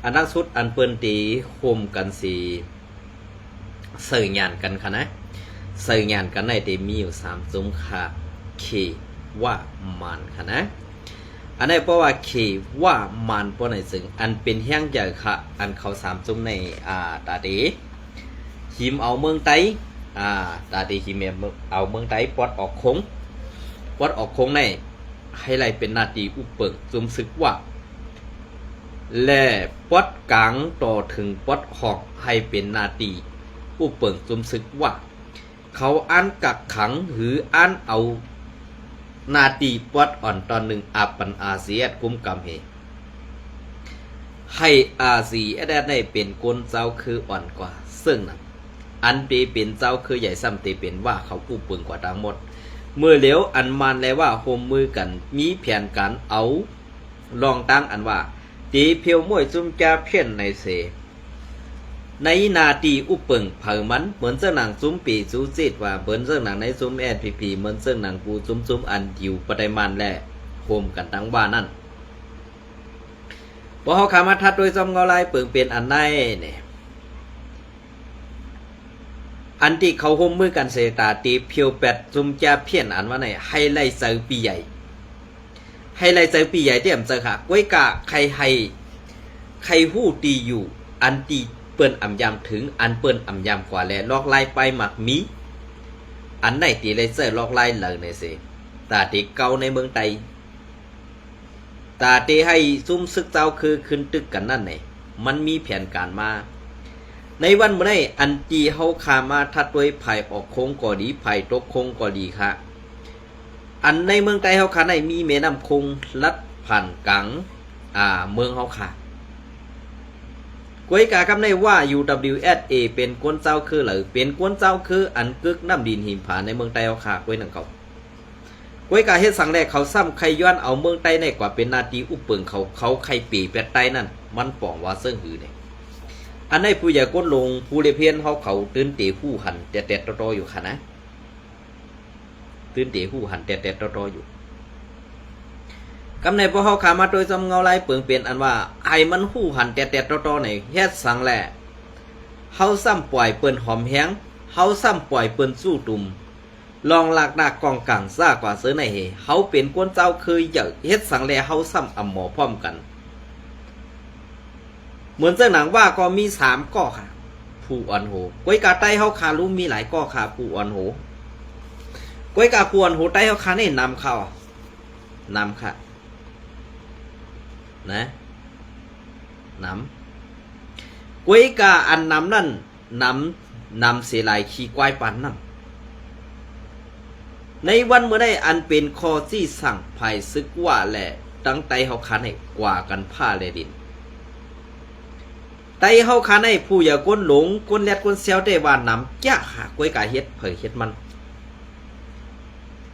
อันนักสุดอันเปิ้นตีโฮมกันสีเสื่อหยานกันค่ะนะเสื่อหยานกันในตีมีอยู่3ซุ้มค่ะเคว่ามันค่ะนะอันนี้เพราะว่าเคว่ามันเพราะในซึ่งอันเป็นแห้งใหญ่ค่ะอันเขา3ซุ้มในตาดีหิมเอาเมืองไต้ตาดีหิมเอาเมืองไต้ปอดออกคงในให้ไรเป็นนาทีอุปเปิงซุ้มซึกว่าและปอดกลางต่อถึงปอดหอกให้เป็นนาทีอุปเปิงซุ้มซึกว่าเขาอ่านกักขังหรืออ่านเอานาทีปอดอ่อนตอนหนึ่งอาปันอาเซียคุ้มกำเหให้อาซีได้เป็นกลเจ้าคืออ่อนกว่าซึ่งนั้นอันเป็นเจ้าคือใหญ่ซ้ำตีเป็นว่าเขาอุปเปิงกว่าทั้งหมดเมื่อเหลียวอันมันเลยว่าโฮมมือกันมีแผนการเอาลองตั้งอันว่าตีเพียวมวยซุ่มจะเพี้ยนในเสในนาทีอุปเปิงเผามันเหมือนเจ้าหนังซุ้มปีซูจิตว่าเหมือนเจ้าหนังในซุ้มแอดพีเหมือนเจ้าหนังกูซุ้มอันอยู่ปไดมันและโฮมกันทั้งบ้านนั่นพอเขาขามาทัดโดยจอมเงาลายเปิงเป็นอันไหนเนี่ยอันที่เขาโฮมมือกันเสตาตีเพียวแปดซุ่มจะเพี้ยนอันว่าไหนให้ไล่เซอร์ปีใหญ่ให้ไล่เซอร์ปีใหญ่ที่ผมเจอค่ะก้วยกะใครหู้ตีอยู่อันตีเปิ้นอ่ำยำถึงอันเปิ้นอ่ำยำกว่าแล้วลอกไล่ไปหมักมีอันไหนตีไล่เซอร์ลอกไล่เหล่าในเสตาตีเก่าในเมืองไทยตาตีให้ซุ่มซึกเจ้าคือขึ้นตึกกันนั่นไหนมันมีแผนการมาในวันเมื่อไรอันจีเฮาขามาทัดด้วยไผ่ออกโค้งก็ดีไผ่ตกโค้งก็ดีค่ะอันในเมืองไทยเฮาขาในมีแม่น้ำคงลัดผ่านกังเมืองเฮาค่ะกวยกาคำในว่า UWSA เป็นก้นเจ้าคือหรือเป็นก้นเจ้าคืออันกึกน้ำดินหิมผาในเมืองไทยเฮาค่ะกวยหนังเขากวยกาเฮ็ดสังแรกเขาซ้ำใครย้อนเอาเมืองไทยในกว่าเป็นนาทีอุปเปิงเขาใครปีแปดไตนั่นมันป่องว่าเสื่องหือเนี่ยอันในผู้ใหญ่ก้นลงผู้เรียเพียนเขาตื่นเตะผู้หันแต่ตออยู่ค่ะนะตื่นเตะผู้หันแต่ตออยู่กำในพอเขาขามาโดยจำเงาลายเปิงเปลี่ยนอันว่าไอ้มันหู้หันแต่ตอในเฮ็ดสังแหล่เขาซ้ำปล่อยเปิ้นหอมแห้งเขาซ้ำปล่อยเปิ้นสู้ตุ่มลองหลากหน้ากองกลางซ่ากว่าเสือในเหเขาเป็นก้นเจ้าเคยเยอะเฮ็ดสังแหล่เขาซ้ำอ่ำหมอพร้อมกันเหมือนเจ้าหนังว่าก็มี3ก้อค่ะผู้อ่อนโหก้อยกาไต้เฮาคารู้มีหลายก้อค่ะผู้อ่อนโหก้อยกาผู้อ่อนโหไต้เฮาคานี่นำเข้านำค่ะนะนำก้อยกาอันนำนั่นนำเสียหลายขี้ควายปันนำในวันเมื่อได้อันเป็นคอที่สั่งภัยซึกว่าแหละตั้งไต้เฮาคาให้กว่ากันผ้าและดินไตเฮาคาในผู้อย่าก้นหลงก้นแลดก้นเซลได้ว่าน้ำจ้าหากวยกาเฮ็ดเผยเฮ็ดมัน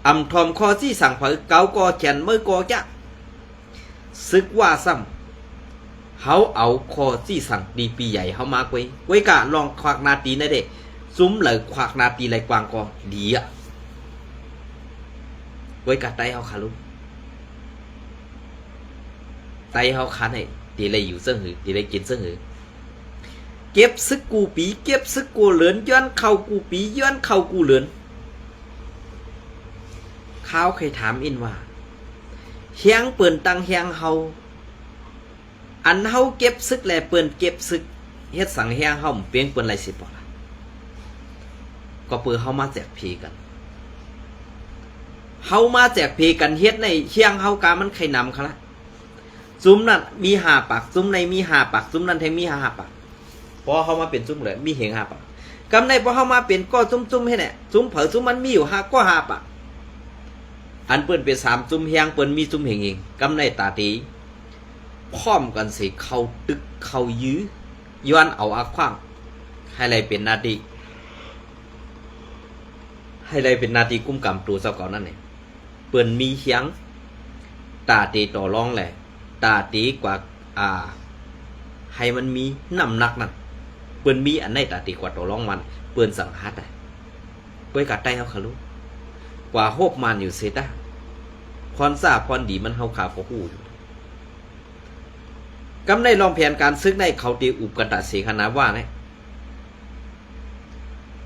อำทอมคอที่สั่งเผยเกาก่อแขนมือก่อจ้าซึกว่าซ้ำเฮาเอาคอที่สั่งดีปีใหญ่เฮามากวยกาลองควักนาตีนะเด้ซุ้มเลยควักนาตีไหลกวางก็ดีอ่ะกวยกาไตเฮาคาลุไตเฮาคาในตีเลยอยู่เสื่อหือตีเลยกินเสื่อหือเก็บซึกกูปีเก็บซึกกูเหลือนย้อนเข้ากูปีย้อนเข้ากูเหลือนข้าวเคยถามอินว่าเฮียงเปิ่นตังเฮียงเฮาอันเฮาเก็บซึกแลเปิ่นเก็บซึกเฮ็ดสังเฮียงเฮาเปียงเปิ่นไรสิบ่ล่ะก็เปิ่นเฮามาแจกพีกันเฮามาแจกพีกันเฮ็ดในเฮียงเฮากามันใครนำคะล่ะซุ้มนั่นมี5 ปากซุ้มในมี5 ปากซุ้มนั่นแทงมี5 ปากพอเขามาเป็นซุ้มเลยมีเหง5 ปากกำในพอเขามาเป็นก็ซุ้มให้เนี่ยซุ้มเผอซุ้มมันมีอยู่5 ก็5 ปากอันเปิ้นเป็น3ซุ้มเฮียงเปิ้นมีซุ้มเหงเองกำในตาตีพร้อมกันสิเข้าตึกเข้ายื้อย้อนเอาอาขว้างให้ไรเป็นนาทีกุ้มกำตัวเจ้าเก่านั่นเนี่ยเปิ้นมีเฮียงตาตีต่อรองแหละตาตีกว่าให้มันมีน้ำหนักนั่นเปิ้นมีอันไหนตาตีกว่าต่อรองมันเปิ้นสังหารได้ก้อยกาไต้เฮาคารู้กว่าโฮบมันอยู่เสตาพรซ่าพรดีมันเฮาขาพอฮู้อยู่ กำในลองแผนการซึกในเขาตีอุปกันตะเสขนาว่าเนี่ย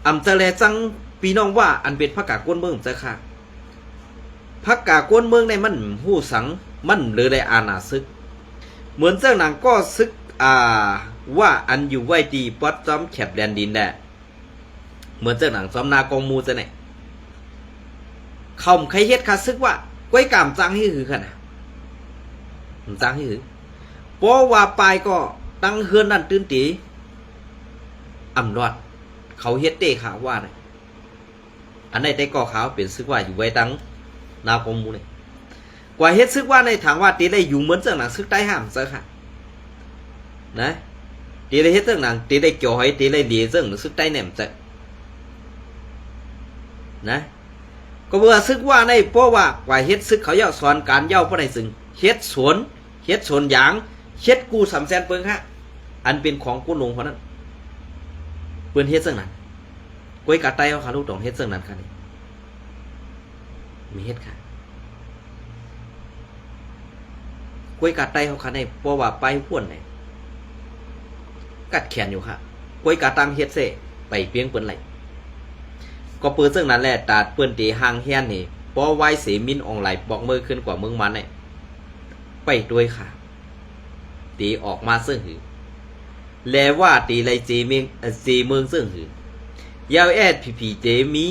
อำเจริญจังพี่น้องว่าอันเป็นพระกากวนเมืองจะค่ะพระกากวนเมืองในมันหู้สังมันหรือได้อาณาซึกเหมือนเจ้าหนังก็ซึกว่าอันอยู่ไว้ดีปัดจอมแคบแดนดินแดเหมือนเจ้าหนังจอมนากองมูจะเนี่ยเขาใครเฮ็ดคาซึกว่าก้อยกามจังให้หือขนาดจังให้หือเพราะว่าปลายก็ตั้งเฮือนนั่นตื่นตีอำนวดเขาเฮ็ดเตะขาวว่าเนี่ยอันไหนได้ก่อขาวเป็นซึกว่าอยู่ไว้ตั้งนากองมูเนี่ยกว่าเฮ็ดซึกว่าในทางว่าตีได้อยู่เหมือนเจ้าหนังซึกใต้ห้ามเจ้าค่ะนะตีได้เฮ็ดเจ้าหนังตีได้เกี่ยวให้ตีได้เลี้ยเจ้าหนังซึกใต้แหนมเจ้านะก็เมื่อซึกว่าในเพราะว่ากว่าเฮ็ดซึกเขาเย่าสอนการเย่าเพราะในซึ่งเฮ็ดสวนยางเฮ็ดกูสำแสนเปิงฮะอันเป็นของกูหลงเพราะนั้นเปิ้นเฮ็ดเจ้านั้นก้อยกาไตเขาขาลูกตองเฮ็ดเจ้านั้นค่ะนี่มีเฮ็ดค่ะก้อยกาไตเขาขาในเพราะว่าไปห้วนเนี่ยกัดแขนอยู่ค่ะก้อยกาตังเฮ็ดเสไปเพียงเปิ้นไหลก็เปิดซึ่งนั้นแหละตาดเปิ้นตีห่างแฮนนี่ป้อไว้เสมินอองไหลบอกมือขึ้นกว่ามึงมันเนี่ยไปด้วยค่ะตีออกมาซึ่งหือแล้วว่าตีไรจีเมืองซึ่งหือยาวแอดผีเจมี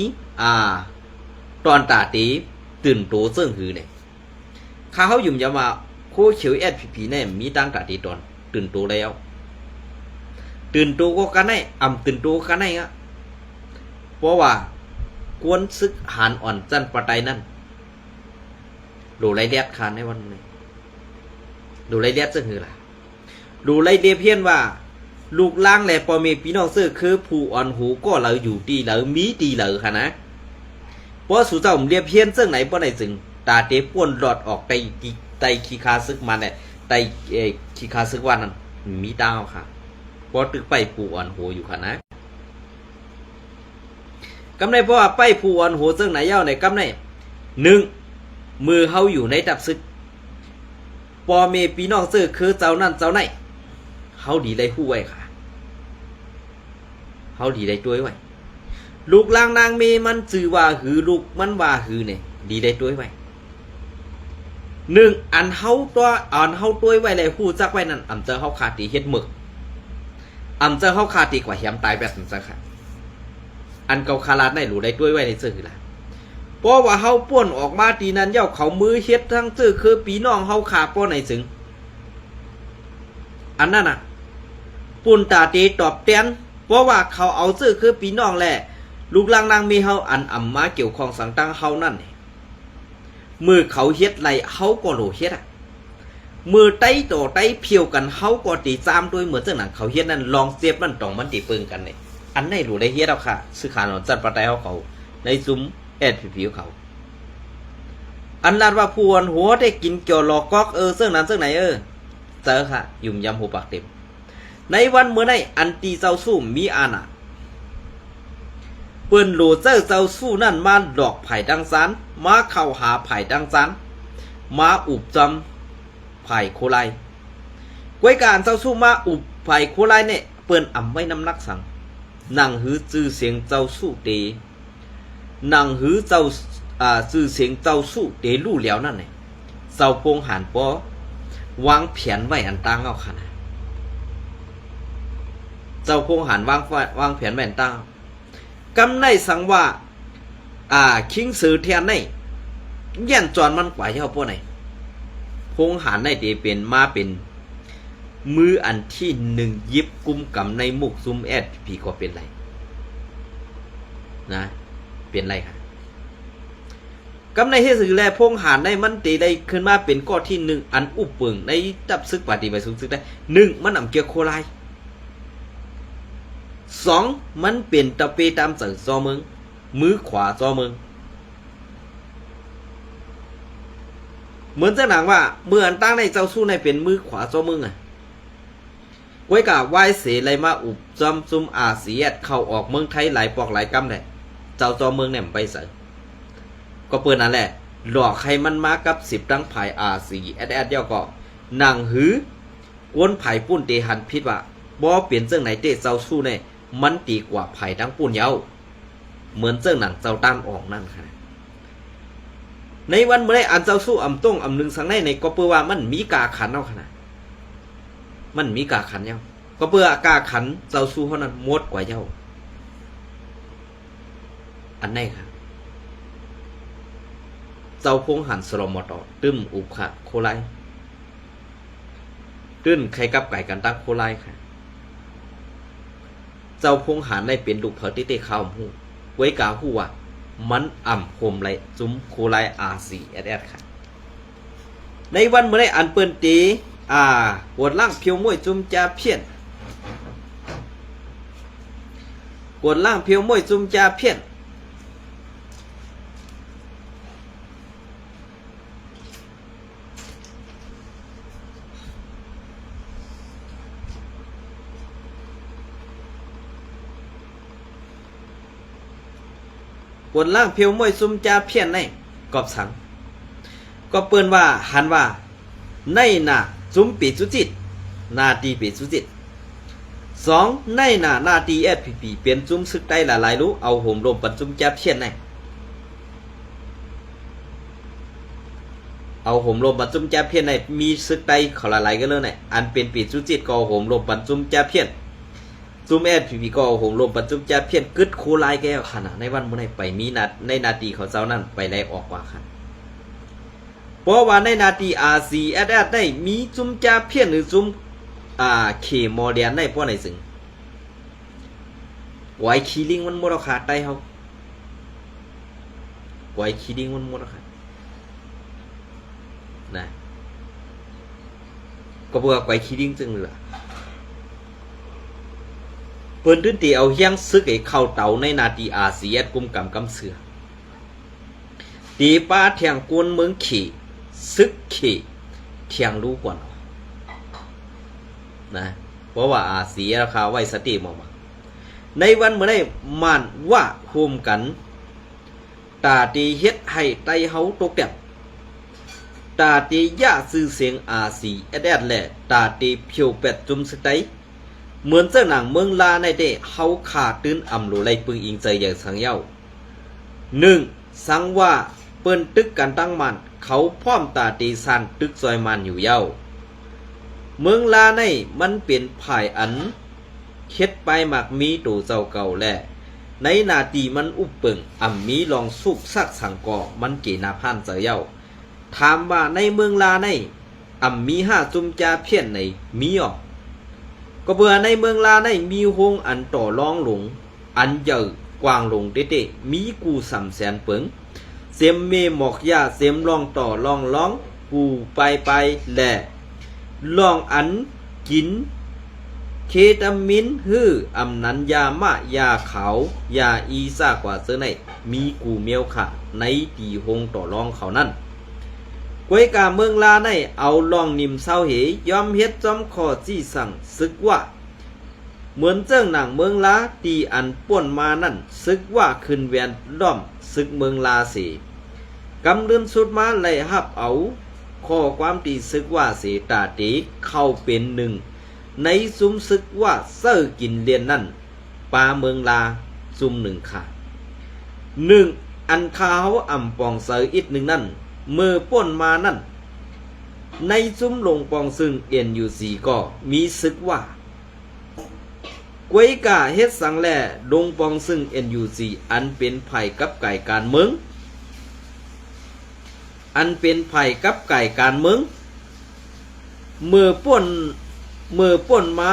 ตอนตาตีตื่นโตซึ่งหือเนี่ยข้าเขายุ่มยามาโคเขียวแอดผีเนี่ยมีตั้งตาตีตอนตื่นโตแล้วตื่นโตก็กันได้ตื่นโตกันได้อะเพราะว่ากวนซึกหานอ่อนจันปะไตนั่นดูไรเดียดคานในวันนี้ดูไรเดียดซึ่งคือล่ะดูไรเดียเพี้ยนว่าลูกล่างแหล่ปอเมพี่น้องซื้อคือผู้อ่อนหูก็เราอยู่ดีเรามีดีเราค่ะนะเพราะสู่เจ้าผมเรียบเพี้ยนซึ่งไหนเพราะไหนจึงตาเตะป้วนหลอดออกไตขีคาซึกมันเนี่ยไตขีคาซึกวันนั้นมีดาวค่ะเพราะตึกไปผู้อ่อนหูอยู่ค่ะนะกำไรเพราะว่าไปผู้อ่อนหูซึ่งไหนเย้าในกำไร1มือเฮาอยู่ในดับซึกปอเมพี่น้องซื้อคือเจ้านั่นเจ้าไหนเฮาดีได้หู้ไว้ค่ะเฮาดีได้ตัวไว้ลูกลางนางเมมันจื่อว่าหือลูกมันว่าหือเนี่ยดีได้ตัวไว้1อันเฮาตัวไว้เลยหู้จักไว้นั่นเจอเฮาขาดตีเฮ็ดหมึกเจอเฮาขาดตีกว่าแหมตายแบบนั้นซะค่ะอันเก่าคาราดในหลูได้ด้วยไว้ในซื่อล่ะเพราะว่าเฮาป่วนออกมาตีนั้นเย้าเขามือเฮ็ดทั้งซื่อคือปีน้องเฮาขาป้อในซึ่งอันนั้นน่ะปุ่นตาตีตอบแทนเพราะว่าเขาเอาซื่อคือปีน้องแหละลูกหลางนางมีเฮาอันมาเกี่ยวข้องสังตังเฮานั่นมือเขาเฮ็ดไรเฮาก็โหลเฮ็ดอ่ะมือไต้ต่อไต้เพียวกันเฮาก็ตีจามด้วยเหมือนจังนั้นเขาเฮ็ดนั่นลองเสียบนั่นต้องมันตีปึงกันนี่อันไหนรู้ได้เฮ็ดเอาค่ะซื้อขานอนจัดปะไตเขาในซุ้มแอดผิวเขาอันลาดว่าพวนหัวได้กินเกี่ยวหลอกก๊อกซึ่งนั้นซึ่งไหนเจอค่ะยุ่มยำหูปากเต็มในวันเมื่อไหนอันตีเจ้าสู้มีอาณาเปิ้นโหลเจ้าสู้นั่นมาดอกไผ่ดังซานมาเข้าหาไผ่ดังซานมาอุบจำไผ่โคไลกวยการเจ้าสู้มาอุบไผ่โคไลเนี่ยเปิ้นอ่ำไว้น้ำนักสังนั่งหือจื้อเสียงเจ้าสู้เตนั่งหือเจ้าจื้อเสียงเจ้าสู้เตลู่แล้วนั่นเนี่ยเจ้าพงหันปอวางแผนไว้อันตั้งเอาขนาดเจ้าพงหันวางแผนไว้อันตั้งกำในสังว่าคิงสือเทียนในแย่นจอนมันกว่าเจ้าพวกไหนพงหันในเตเป็นมาเป็นมืออันที่1ยิบกุมกำในมุกซุมแอดผีก็เป็นไรนะเป็นไรค่ะกำในเฮสือแลพงหานในมันตีได้ขึ้นมาเป็นก้อที่1อันอุบเปิงในจับซึกปฏิบัติซึกได้1มันนำเกียโคไล2มันเป็นตะเปตามสั่งซอเมืองมือขวาซอเมืองเหมือนจะหนังว่าเมื่ออันตั้งในเจ้าสู้ในเป็นมือขวาซอเมืองไว้กับไหว้เสไรมาอุบจอมซุมอาเซียดเข้าออกเมืองไทยหลายปอกหลายกำเลยเจ้าจอเมืองเนี่ยไปใส่ก็เปิดนั่นแหละหลอกใครมันมากับ10ตั้งภายอาซีแอดเดียวก็นั่งหือก กวนไผ่ปุ้นเตหันพิษว่าบ่เปลี่ยนเจ้งไหนเตเจ้าสู้เนี่ยมันดีกว่าไผ่ทั้งปุ้นเย้าเหมือนเจ้งหนังเจ้าต้านออกนั่นค่ะในวันเมื่อไรอันเจ้าสู้อ่ำต้งอ่ำหนึ่งสังในก็เพื่อว่ามันมีกาขันเอาขนาดมันมีกาขันเย้าก็เพื่อกาขันเจ้าสู้เท่านั้นมดกว่าเย้าอันไหนค่ะเจ้าพงหันสโลมอตอตึมอุขะโคไลตื้นใครกับไก่กันตั้งโคไลค่ะเจ้าพงหันได้เป็นลูกเผอที่เตะข้าวหูไว้กาหูว่ามันอ่ำโคมไรจุ้มโคไลRCSSค่ะในวันเมื่อไรอันเปิ้นตีปวดล่างเพียวมวยจุ้มจ่าเพี้ยนปวดล่างเพียวมวยจุ้มจ่าเพี้ยนปวดล่างเพียวมวยจุ้มจ่าเพี้ยนในกอบสังก็เปิ้นว่าหันว่าในน่ะจุ้มปีจุจิตนาตีปีจุจิต2ในนาตี SPP เปลี่ยนจุ้มซึกได้หลายๆรู้เอาห่มลมปันจุ้มจ่าเพี้ยนในเอาห่มลมปันจุ้มจ่าเพี้ยนในมีซึกได้เขาหลายๆกันเลยในอันเป็นปีจุจิตก็ห่มลมปันจุ้มจ่าเพี้ยนจุ้ม SPP ก็ห่มลมปันจุ้มจ่าเพี้ยนกึดโคลายแก้วขนาดในวันเมื่อไหร่ไปมีในนาตีเขาเจ้านั่นไปไล่ออกว่าค่ะเพราะว่าในนาทีRCSS ได้มีจุ้มจ่าเพี้ยนหรือจุ้มเคมอเดียนได้เพราะไหนสึงไว้คีลิงมันหมดราคาได้เขาไว้คีลิงมันหมดราคานะก็บอกไว้คีลิงจึงเลยเปิ้นตื้นตีเอาเฮียงซึกไอ้เข้าเตาในนาทีRCSSกุมกำเสือตีป้าเทียงกวนเมืองขี่ซึกขี่เทียงรู้ก่อนนะเพราะว่าเสียราคาไว้สติมองในวันเมื่อได้มันว่าโฮมกันตาตีเฮ็ดให้ไตเฮาตกแตบตาตีย่าซื้อเสียงRCSSแหละตาตีเพียวเป็ดจุ่มสไตเหมือนเจ้าหนังเมืองลาในเด้เฮาขาตื้นอำโลไลปึงอิงใจอย่างสังเย้า1สังว่าเปิ้นตึกกันตั้งมันเขาพร้อมตาตีซานตึกซอยมันอยู่เย้าเมืองลาในมันเป็นภายอันเข็ดไปหมักมีตู่เจ้าเก่าแหละในนาทีมันอุบเปิงอ่ำมีลองสุกซักสังก่อมันเกนาพันเจเย้าถามว่าในเมืองลาในอ่ำมี5จุ่มจ่าเพี้ยนในมีออกก็เบื่อในเมืองลาในมีโฮงอันต่อรองหลงอันเยอะกว้างหลงเต้ๆมีกู3แสนเปิงเสียมเมหมอกยาเสียมลองต่อลองร้องกูไปแหละลองอันกินเคตามินฮืออำนันยามะยาขาวยาอีซากว่าเสื้อในมีกูเมียวค่ะในตีหงต่อรองเขานั่นกวยกาเมืองลาในเอาลองนิมเศร้าเหยอมเฮ็ดจอมขอจี้สั่งซึกว่าเหมือนเจ้าหนังเมืองลาตีอันป่วนมานั่นซึกว่าขึ้นแวนล้อมซึกเมืองลาเสกำเดินสุดมาไล่หับเอาข้อความตีซึกว่าเสตาตีเข้าเป็นหนึ่งในซุ้มซึกว่าเซ้อกินเลียนนั่นปาเมืองลาซุ่มหนึ่งค่ะ1อันคาเขาอ่ำปองเสออีกหนึ่งนั่นมือป่นมานั่นในซุ้มลงปองซึ่งNUCก็มีซึกว่ากวยกาเฮ็ดสังแลลงปองซึ่งNUCอันเป็นไผ่กับไก่การเมืองอันเป็นไผ่กับไก่การเมืองเมื่อป่นมา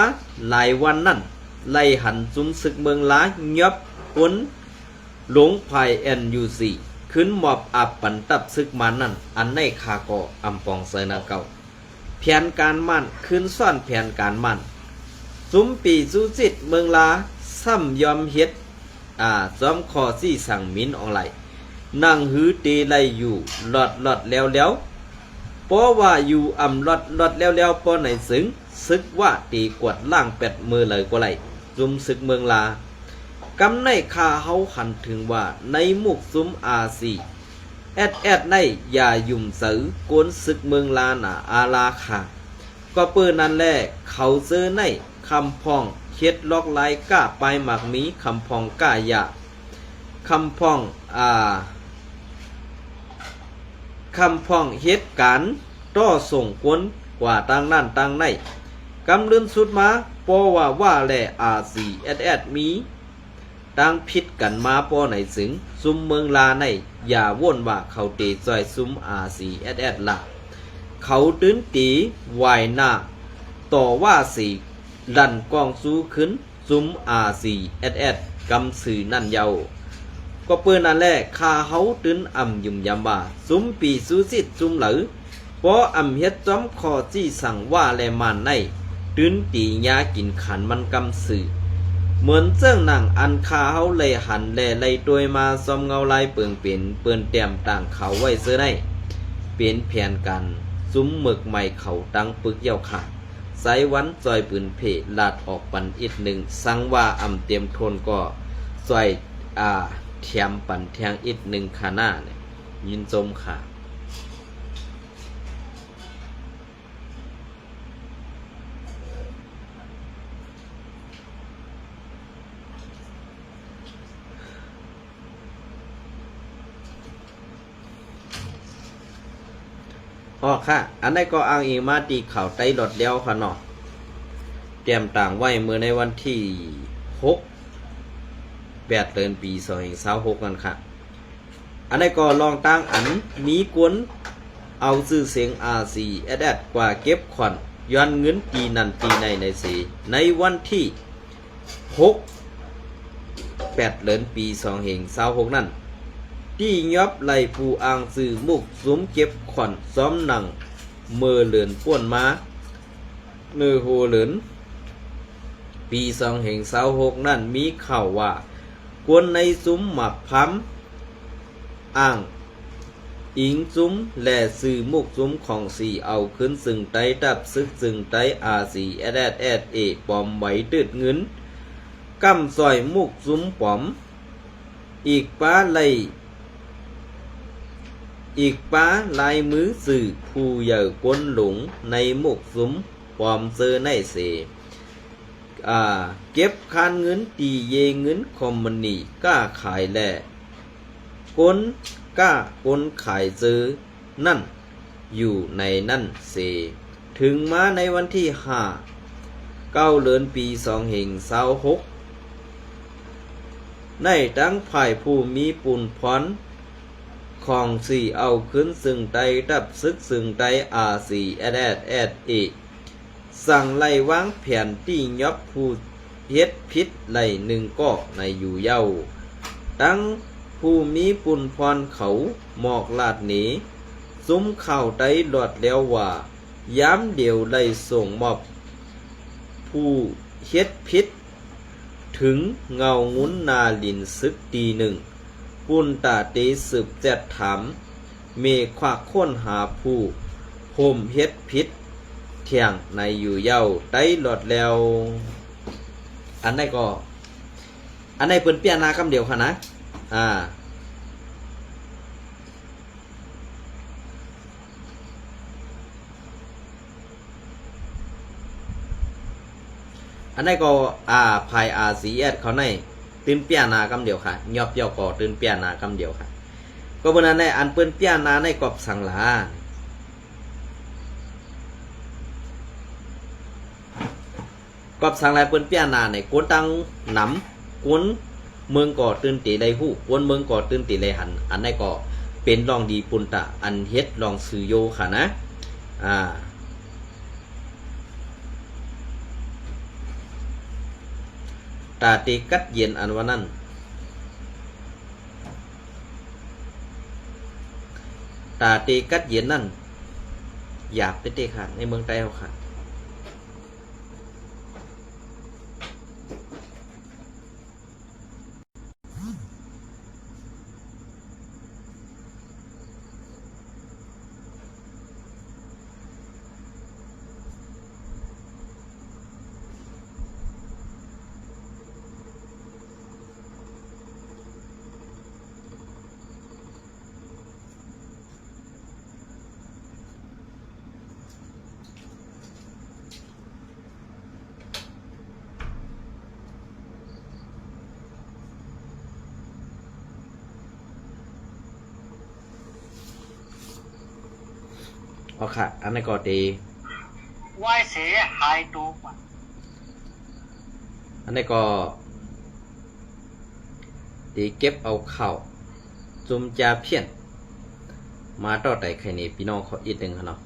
หลายวันนั่นไล่หันจุ้มศึกเมืองล้ายับก้นหลงไผ่NUCขึ้นหมอบอับปันตับซึกมันนั่นอันในคาก็อำปองเสนาเก่าแผนการมั่นขึ้นซ่อนแผนการมั่นจุ้มปีจูจิตเมืองลาซ้ำยอมเฮ็ดจอมคอซี่สั่งมินออนไลน์นั่งหือตีไลอยู่หลอดแล้วเพราะว่าอยู่อ่ำหลอดแล้วพอไหนสึงซึกว่าตีกวดล่าง8มือเลยก็ไหลจุ้มซึกเมืองลากำในคาเฮาหันถึงว่าในมุกซุ้มRCSSในอย่ายุ่มสือโกนศึกเมืองลาหนาอาลาค่ะ ก็เปิ้นนั่นแหละเขาซื้อในคำพองเฮ็ดลอกลายก้าปลายหมากมีคำพองก้ายะคำพองคำพองเฮ็ดการต่อส่งกวนกว่าต่างนั่นต่างในกำลื่นสุดมาปอว่าแลRCSS มีต่างผิดกันมาปอไหนสึงซุมเมืองลาในอย่าว่นว่าเขาเตะจอยซุมRCSS ละเขาตื้นตีวายหน้าต่อว่าสีดันกองสู้ขึ้นซุมRCSS กำสื่อนั่นเยาก็เปิ้นนั่นแหละคาเฮาตื้นยุ่มยำว่าซุมปีสู้สิทซุมเหลือปอเฮ็ดจอมคอจี้สั่งว่าแลมันในตื้นตียากินขันมันกำสื่อเหมือนเจ้าหนังอันคาเฮาเลยหันแลเลยโดยมาซอมเงาลายเปิงเป็นเปิ้นแต้มต่างเขาไว้เสื้อในเป็นแผนกันซุมหมึกใหม่เขาตั้งปึกเย่าขาดไสวันจอยปืนเพลาดออกปันอีกหนึ่งสังว่าเตรียมทนก็จอยเทียมปันแทงอีกหนึ่งขาหน้าเนี่ยยินจมค่ะค่ะอันนี้ก็อ้างอิงมาตีข่าวไต้หลดเลี้ยวค่ะเนาะเตรียมต่างไว้เมื่อในวันที่8 เดือนปี2026กันค่ะอันนี้ก็ลองตั้งอันมีกวนเอาซื้อเสียงRCSSกว่าเก็บขวัญย้อนเงินตีนันตีในสีในวันที่8 เดือนปี2026นั่นที่ยับไหลผู้อ่างสื่อมุกสมเก็บขวัญซ้อมหนังเมื่อเหลือนป่วนมาเนื้อโหเหลือนปี2026นั่นมีข่าวว่ากวนในซุ้มหมักพัมอ่างอิงซุ้มและสื่อมุกซุ้มของสีเอาขึ้นซึ่งไตดับซึกซึ่งไตRCSSปอมไว้ตืดเงินกำซอยมุกซุ้มปอมอีกป้าลายมือสื่อผู้ใหญ่กวนหลงในมุกซุ้มปอมเซอในเสเก็บคานเงินตีเยเงินคอมมันนี่ก้าขายแหล่กนขายซื้อนั่นอยู่ในนั่นเสถึงมาในวันที่9 เดือนปี2026ในตั้งฝ่ายผู้มีปุนพรของสีเอาขึ้นซึ่งไตดับซึกซึ่งไตRCSSสั่งไล่วางแผนที่ยอบผู้เฮ็ดพิษไล่หนึ่งก็ในอยู่เย้าตั้งผู้มีปุนพรเขาหมอกลาดหนีซุ้มข่าวไตหลอดแล้วว่าย้ำเดียวไล่ส่งมอบผู้เฮ็ดพิษถึงเงางุ้นนาลินซึกตีหนึ่งปุนตาตีสืบแจดถามเมควักค้นหาผู้โฮมเฮ็ดพิษเที่ยงในอยู่เย้าไต้หลอดแล้วอันนี้เปิ้นเปียนาคำเดียวค่ะนะอันนี้ก็ภายRCSSเขาในตื่นเปียนาคำเดียวค่ะยอบย่อก่อตื่นเปียนาคำเดียวค่ะก็บนนั้นในอันเปิ้นเปียนาในกอบสังหลากอบสังหลาเปิ้นเปียนาในกวนตังหนำกวนเมืองก่อตื่นตีได้ฮู้กวนเมืองก่อตื่นตีได้หันอันนี้ก็เป็นรองดีปุนตะอันเฮ็ดรองซื้อโยค่ะนะตาตีกัดเย็นอันว่านั้นตาตีกัดเย็นนั่นหยาบเตะค่ะในเมืองไทยเขาค่ะ เอาค่ะอันนี้ก็ดี ว่ายเสียหายตัวกว่า อันนี้ก็ดีเก็บเอาข้าวจุ่มจาเพี้ยนมาต่อแต่ใครนี่พี่น้องเขาอีกหนึ่งค่ะเนาะ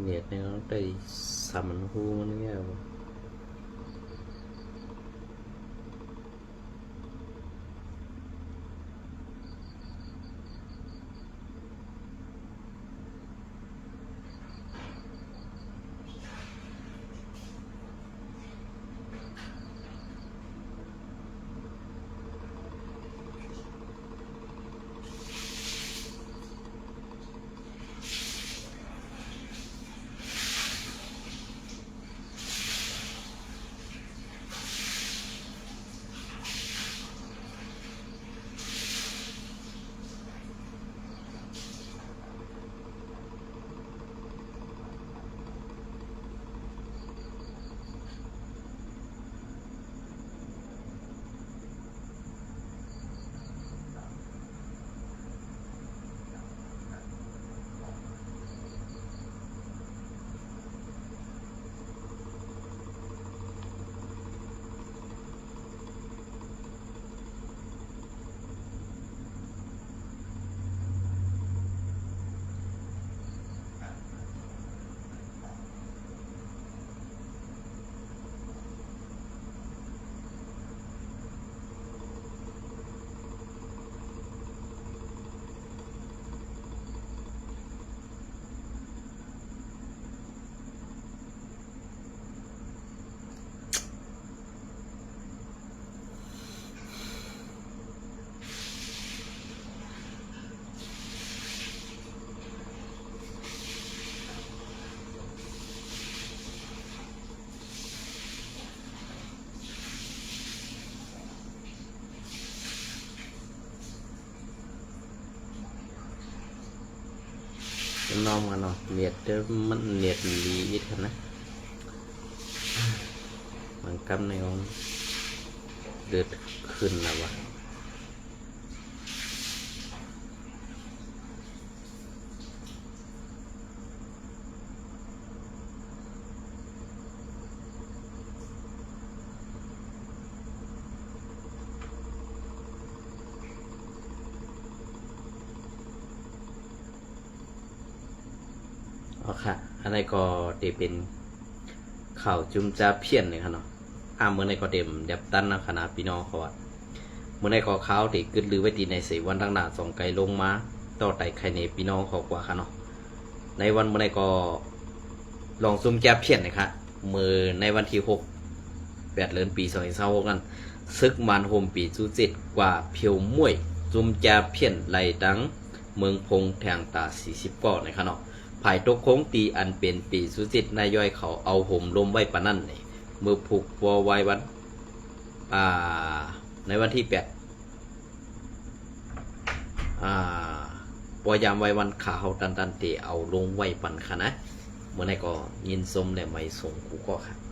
เน็ตเนี่ยต้องได้สามันหูมันเงี้ยน้องกันเนาะเน็ตเดี๋ยวมันเน็ตลีอีกนะมันกำในของเดือดขึ้นแล้ววะค่ะอันนี้ก็จะเป็นข่าวจุ่มจ้าเพี้ยนเลยครับเนาะเมื่อในก็เต็มเด็บตันนะคณะพี่น้องเขาว่าเมื่อในก็ข่าวที่กึดลือไว้ตีในสี่วันตั้งหน้าส่งไกลลงมาต่อไต่ไข่ในพี่น้องเขากว่าค่ะเนาะในวันเมื่อในก็ลองซุ่มจ้าเพี้ยนนะครับมือในวันที่6 8 เดือนปี2026กันซึกมันโฮมปีจูจิตกว่าเพียวมวยจุ่มจ้าเพี้ยนไหลดังเมืองพงแทงตา40ก่อนะครับเนาะภายตกโค้งตีอันเป็นปีสุจิตนายย่อยเขาเอาห่มลมไว้ปะนั่นนี่มือผูกวัวไว้วันในวันที่8ปอยามไว้วันขาเขาตันเตเอาลงไว้ปันค่ะนะเมื่อไหร่ก็ยินสมและไม่ส่งกูก็ค่ะ